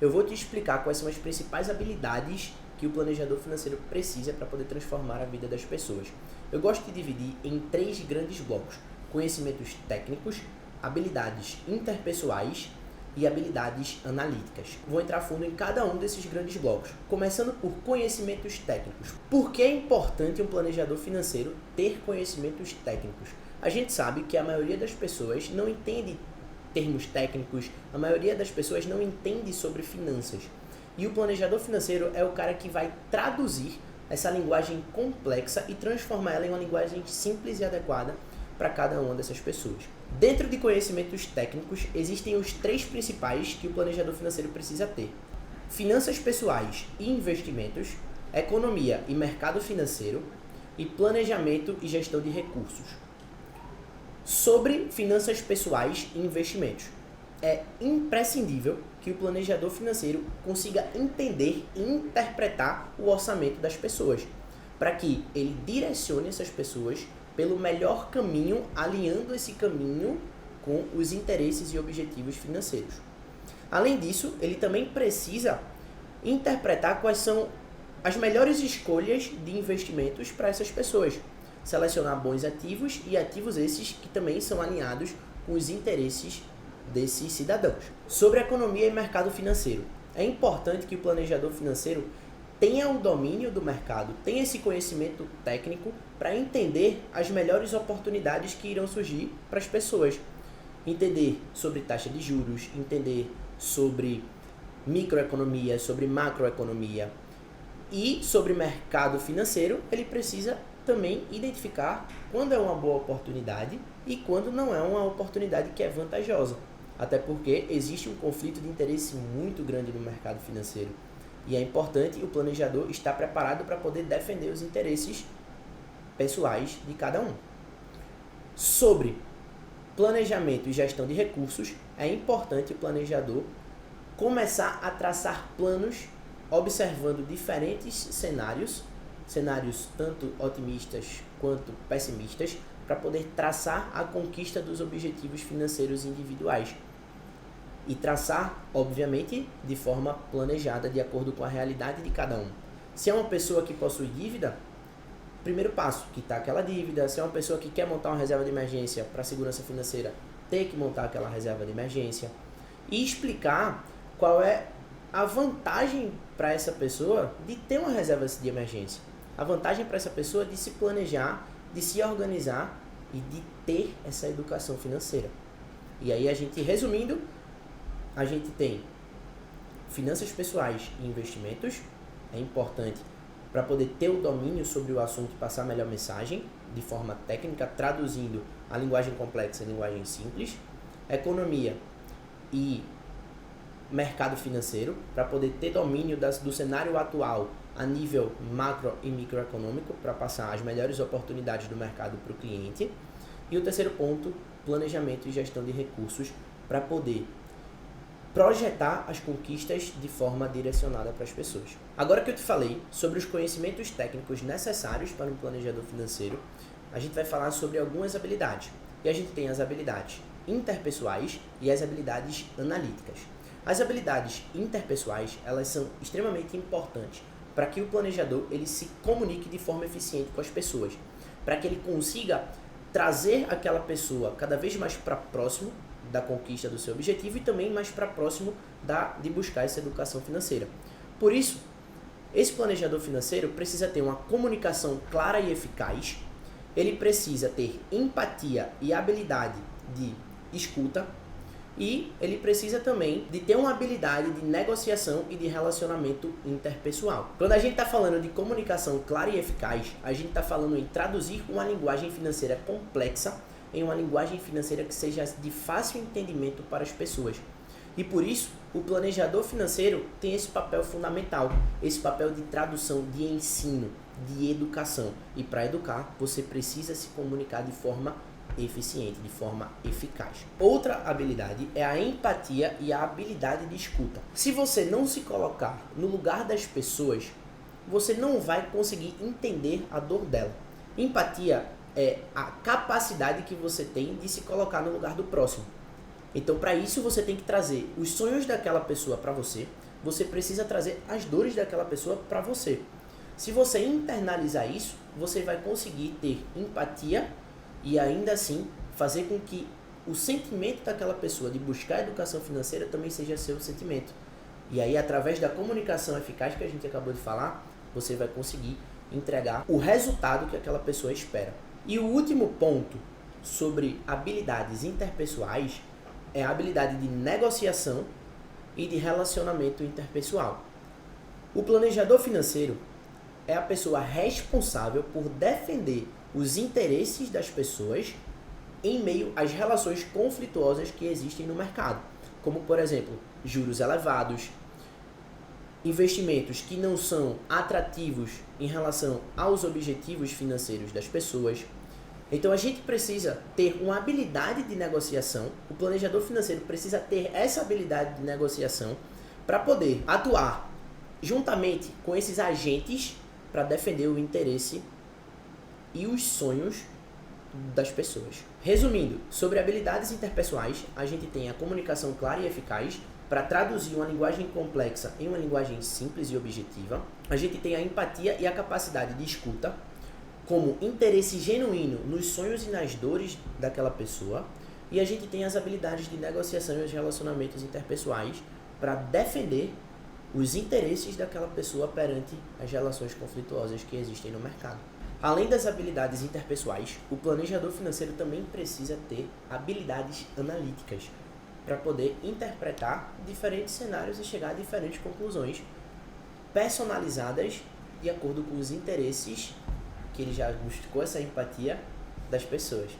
eu vou te explicar quais são as principais habilidades que o planejador financeiro precisa para poder transformar a vida das pessoas. Eu gosto de dividir em 3 grandes blocos: conhecimentos técnicos, habilidades interpessoais e habilidades analíticas. Vou entrar a fundo em cada um desses grandes blocos, começando por conhecimentos técnicos. Por que é importante um planejador financeiro ter conhecimentos técnicos? A gente sabe que a maioria das pessoas não entende termos técnicos, a maioria das pessoas não entende sobre finanças. E o planejador financeiro é o cara que vai traduzir essa linguagem complexa e transformar ela em uma linguagem simples e adequada para cada uma dessas pessoas. Dentro de conhecimentos técnicos, existem os 3 principais que o planejador financeiro precisa ter: finanças pessoais e investimentos, economia e mercado financeiro e planejamento e gestão de recursos. Sobre finanças pessoais e investimentos, é imprescindível que o planejador financeiro consiga entender e interpretar o orçamento das pessoas, para que ele direcione essas pessoas pelo melhor caminho, alinhando esse caminho com os interesses e objetivos financeiros. Além disso, ele também precisa interpretar quais são as melhores escolhas de investimentos para essas pessoas, selecionar bons ativos e ativos esses que também são alinhados com os interesses desses cidadãos. Sobre economia e mercado financeiro, é importante que o planejador financeiro tenha o domínio do mercado, tenha esse conhecimento técnico para entender as melhores oportunidades que irão surgir para as pessoas. Entender sobre taxa de juros, entender sobre microeconomia, sobre macroeconomia e sobre mercado financeiro. Ele precisa também identificar quando é uma boa oportunidade e quando não é uma oportunidade que é vantajosa. Até porque existe um conflito de interesse muito grande no mercado financeiro. E é importante o planejador estar preparado para poder defender os interesses pessoais de cada um. Sobre planejamento e gestão de recursos, é importante o planejador começar a traçar planos observando diferentes cenários tanto otimistas quanto pessimistas, para poder traçar a conquista dos objetivos financeiros individuais. E traçar, obviamente, de forma planejada, de acordo com a realidade de cada um. Se é uma pessoa que possui dívida, primeiro passo, quitar aquela dívida. Se é uma pessoa que quer montar uma reserva de emergência para a segurança financeira, ter que montar aquela reserva de emergência. E explicar qual é a vantagem para essa pessoa de ter uma reserva de emergência. A vantagem para essa pessoa de se planejar, de se organizar e de ter essa educação financeira. E aí resumindo, a gente tem finanças pessoais e investimentos. É importante para poder ter o domínio sobre o assunto e passar a melhor mensagem de forma técnica, traduzindo a linguagem complexa em linguagem simples. Economia e mercado financeiro, para poder ter domínio do cenário atual a nível macro e microeconômico, para passar as melhores oportunidades do mercado para o cliente. E o terceiro ponto, planejamento e gestão de recursos, para poder projetar as conquistas de forma direcionada para as pessoas. Agora que eu te falei sobre os conhecimentos técnicos necessários para um planejador financeiro, a gente vai falar sobre algumas habilidades. E a gente tem as habilidades interpessoais e as habilidades analíticas. As habilidades interpessoais, elas são extremamente importantes para que o planejador ele se comunique de forma eficiente com as pessoas, para que ele consiga trazer aquela pessoa cada vez mais para próximo da conquista do seu objetivo e também mais para próximo de buscar essa educação financeira. Por isso, esse planejador financeiro precisa ter uma comunicação clara e eficaz, ele precisa ter empatia e habilidade de escuta, e ele precisa também de ter uma habilidade de negociação e de relacionamento interpessoal. Quando a gente está falando de comunicação clara e eficaz, a gente está falando em traduzir uma linguagem financeira complexa em uma linguagem financeira que seja de fácil entendimento para as pessoas. E por isso, o planejador financeiro tem esse papel fundamental, esse papel de tradução, de ensino, de educação. E para educar, você precisa se comunicar de forma eficiente, de forma eficaz. Outra habilidade é a empatia e a habilidade de escuta. Se você não se colocar no lugar das pessoas, você não vai conseguir entender a dor dela. Empatia é a capacidade que você tem de se colocar no lugar do próximo. Então, para isso, você tem que trazer os sonhos daquela pessoa para você. Você precisa trazer as dores daquela pessoa para você. Se você internalizar isso, você vai conseguir ter empatia e ainda assim fazer com que o sentimento daquela pessoa de buscar educação financeira também seja seu sentimento. E aí, através da comunicação eficaz que a gente acabou de falar, você vai conseguir entregar o resultado que aquela pessoa espera. E o último ponto sobre habilidades interpessoais é a habilidade de negociação e de relacionamento interpessoal. O planejador financeiro é a pessoa responsável por defender os interesses das pessoas em meio às relações conflituosas que existem no mercado, como, por exemplo, juros elevados, investimentos que não são atrativos em relação aos objetivos financeiros das pessoas. Então a gente precisa ter uma habilidade de negociação, o planejador financeiro precisa ter essa habilidade de negociação para poder atuar juntamente com esses agentes para defender o interesse e os sonhos das pessoas. Resumindo, sobre habilidades interpessoais, a gente tem a comunicação clara e eficaz para traduzir uma linguagem complexa em uma linguagem simples e objetiva. A gente tem a empatia e a capacidade de escuta como interesse genuíno nos sonhos e nas dores daquela pessoa. E a gente tem as habilidades de negociação e os relacionamentos interpessoais para defender os interesses daquela pessoa perante as relações conflituosas que existem no mercado. Além das habilidades interpessoais, o planejador financeiro também precisa ter habilidades analíticas para poder interpretar diferentes cenários e chegar a diferentes conclusões personalizadas de acordo com os interesses que ele já buscou essa empatia das pessoas.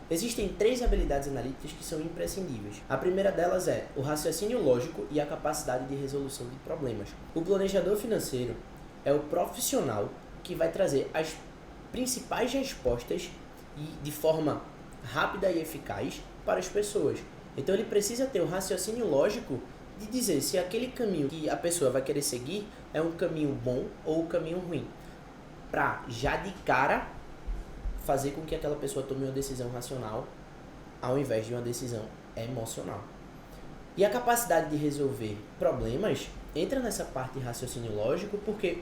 Existem 3 habilidades analíticas que são imprescindíveis. A primeira delas é o raciocínio lógico e a capacidade de resolução de problemas. O planejador financeiro é o profissional que vai trazer as principais respostas e de forma rápida e eficaz para as pessoas. Então ele precisa ter o raciocínio lógico de dizer se aquele caminho que a pessoa vai querer seguir é um caminho bom ou um caminho ruim, para já de cara fazer com que aquela pessoa tome uma decisão racional ao invés de uma decisão emocional. E a capacidade de resolver problemas entra nessa parte de raciocínio lógico, porque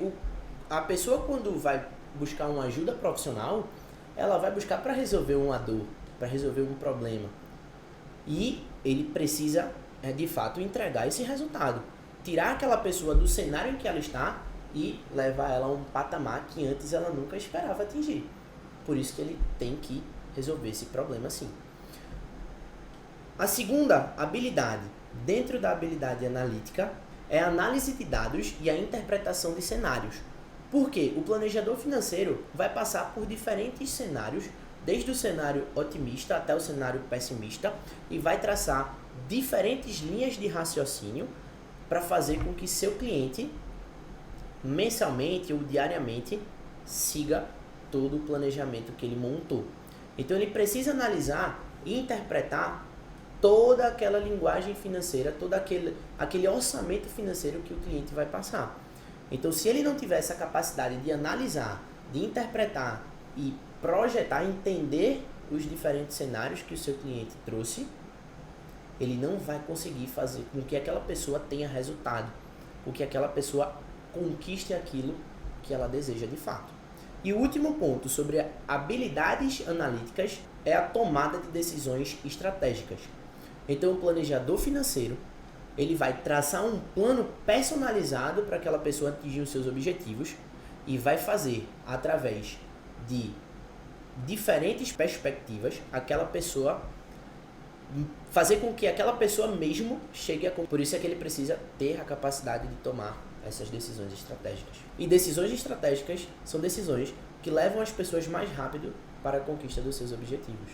a pessoa, quando vai buscar uma ajuda profissional, ela vai buscar para resolver uma dor, para resolver um problema. E ele precisa, de fato, entregar esse resultado. Tirar aquela pessoa do cenário em que ela está e levar ela a um patamar que antes ela nunca esperava atingir. Por isso que ele tem que resolver esse problema sim. A segunda habilidade, dentro da habilidade analítica, é a análise de dados e a interpretação de cenários. Porque o planejador financeiro vai passar por diferentes cenários, desde o cenário otimista até o cenário pessimista, e vai traçar diferentes linhas de raciocínio para fazer com que seu cliente, mensalmente ou diariamente, siga todo o planejamento que ele montou. Então ele precisa analisar e interpretar toda aquela linguagem financeira, todo aquele orçamento financeiro que o cliente vai passar. Então, se ele não tiver essa capacidade de analisar, de interpretar e projetar, entender os diferentes cenários que o seu cliente trouxe, ele não vai conseguir fazer com que aquela pessoa tenha resultado, com que aquela pessoa conquiste aquilo que ela deseja de fato. E o último ponto sobre habilidades analíticas é a tomada de decisões estratégicas. Então, o planejador financeiro, ele vai traçar um plano personalizado para aquela pessoa atingir os seus objetivos e vai fazer, através de diferentes perspectivas, aquela pessoa fazer com que aquela pessoa mesmo chegue a... Por isso é que ele precisa ter a capacidade de tomar essas decisões estratégicas. E decisões estratégicas são decisões que levam as pessoas mais rápido para a conquista dos seus objetivos.